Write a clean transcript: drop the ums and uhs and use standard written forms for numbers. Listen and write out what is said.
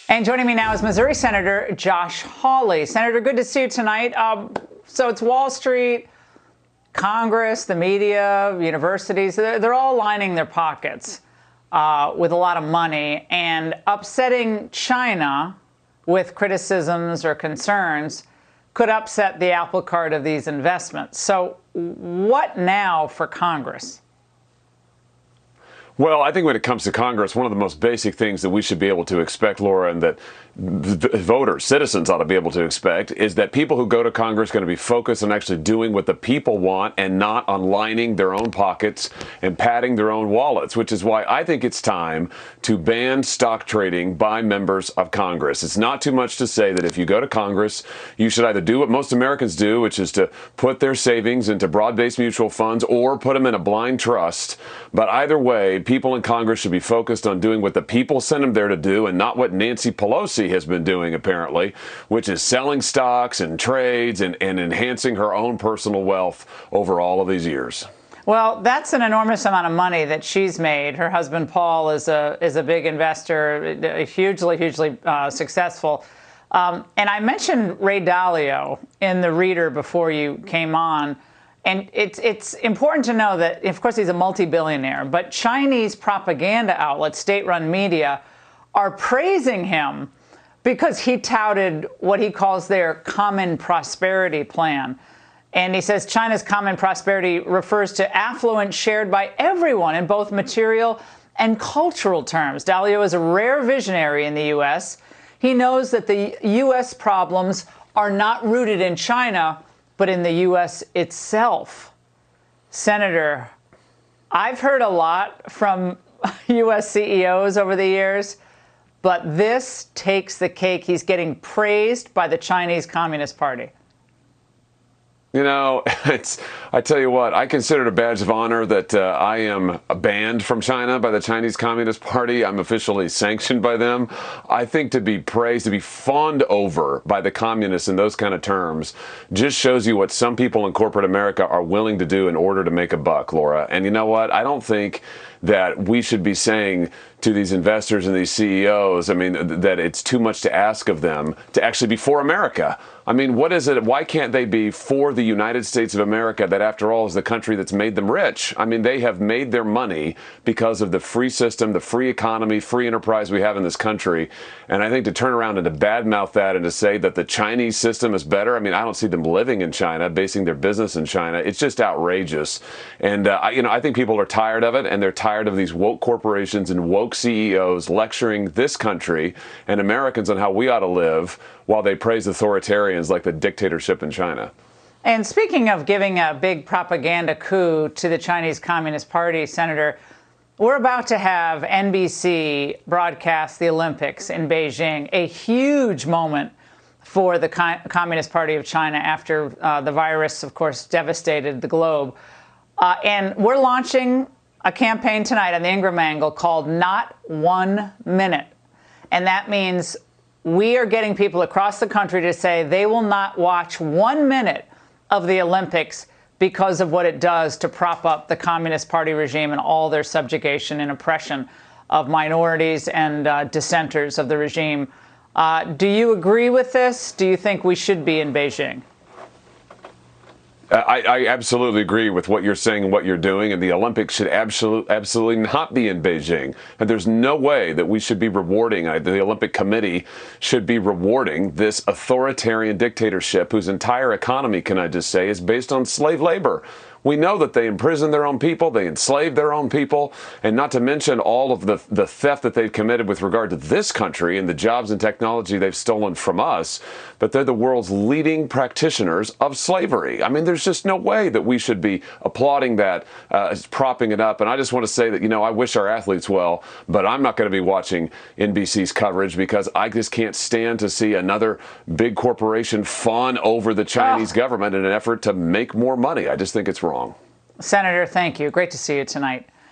And joining me now is Missouri Senator Josh Hawley. Senator, good to see you tonight. So it's Wall Street, Congress, the media, universities. They're all lining their pockets with a lot of money, and upsetting China with criticisms or concerns could upset the apple cart of these investments. So what now for Congress? Well, I think when it comes to Congress, one of the most basic things that we should be able to expect, Laura, and that voters, citizens ought to be able to expect, is that people who go to Congress are going to be focused on actually doing what the people want and not on lining their own pockets and padding their own wallets, which is why I think it's time to ban stock trading by members of Congress. It's not too much to say that if you go to Congress, you should either do what most Americans do, which is to put their savings into broad-based mutual funds or put them in a blind trust. But either way, people in Congress should be focused on doing what the people sent them there to do and not what Nancy Pelosi has been doing, apparently, which is selling stocks and trades and enhancing her own personal wealth over all of these years. Well, that's an enormous amount of money that she's made. Her husband, Paul, is a big investor, hugely successful. And I mentioned Ray Dalio in the Reader before you came on. And it's important to know that, of course, he's a multi-billionaire, but Chinese propaganda outlets, state-run media, are praising him because he touted what he calls their common prosperity plan. And he says China's common prosperity refers to affluence shared by everyone in both material and cultural terms. Dalio is a rare visionary in the U.S. He knows that the U.S. problems are not rooted in China, but in the U.S. itself. Senator, I've heard a lot from U.S. CEOs over the years, but this takes the cake. He's getting praised by the Chinese Communist Party. You know, I tell you what, I consider it a badge of honor that I am banned from China by the Chinese Communist Party. I'm officially sanctioned by them. I think to be praised, to be fawned over by the communists in those kind of terms just shows you what some people in corporate America are willing to do in order to make a buck, Laura. And you know what? I don't think that we should be saying to these investors and these CEOs, I mean, that it's too much to ask of them to actually be for America. I mean, what is it? Why can't they be for the United States of America that, after all, is the country that's made them rich? I mean, they have made their money because of the free system, the free economy, free enterprise we have in this country. And I think to turn around and to badmouth that and to say that the Chinese system is better, I mean, I don't see them living in China, basing their business in China. It's just outrageous. And, I think people are tired of it, and they're tired of these woke corporations and woke CEOs lecturing this country and Americans on how we ought to live while they praise authoritarians like the dictatorship in China. And speaking of giving a big propaganda coup to the Chinese Communist Party, Senator, we're about to have NBC broadcast the Olympics in Beijing, a huge moment for the Communist Party of China after the virus, of course, devastated the globe. And we're launching a campaign tonight on the Ingraham angle called Not 1 Minute. And that means we are getting people across the country to say they will not watch 1 minute of the Olympics because of what it does to prop up the Communist Party regime and all their subjugation and oppression of minorities and dissenters of the regime. Do you agree with this? Do you think we should be in Beijing? I absolutely agree with what you're saying and what you're doing, and the Olympics should absolutely not be in Beijing. And there's no way that we should be rewarding, the Olympic Committee should be rewarding this authoritarian dictatorship whose entire economy, can I just say, is based on slave labor. We know that they imprison their own people, they enslave their own people, and not to mention all of the theft that they've committed with regard to this country and the jobs and technology they've stolen from us. But they're the world's leading practitioners of slavery. I mean, there's just no way that we should be applauding that, propping it up. And I just want to say that, I wish our athletes well, but I'm not going to be watching NBC's coverage because I just can't stand to see another big corporation fawn over the Chinese government in an effort to make more money. I just think it's wrong. Senator, thank you. Great to see you tonight.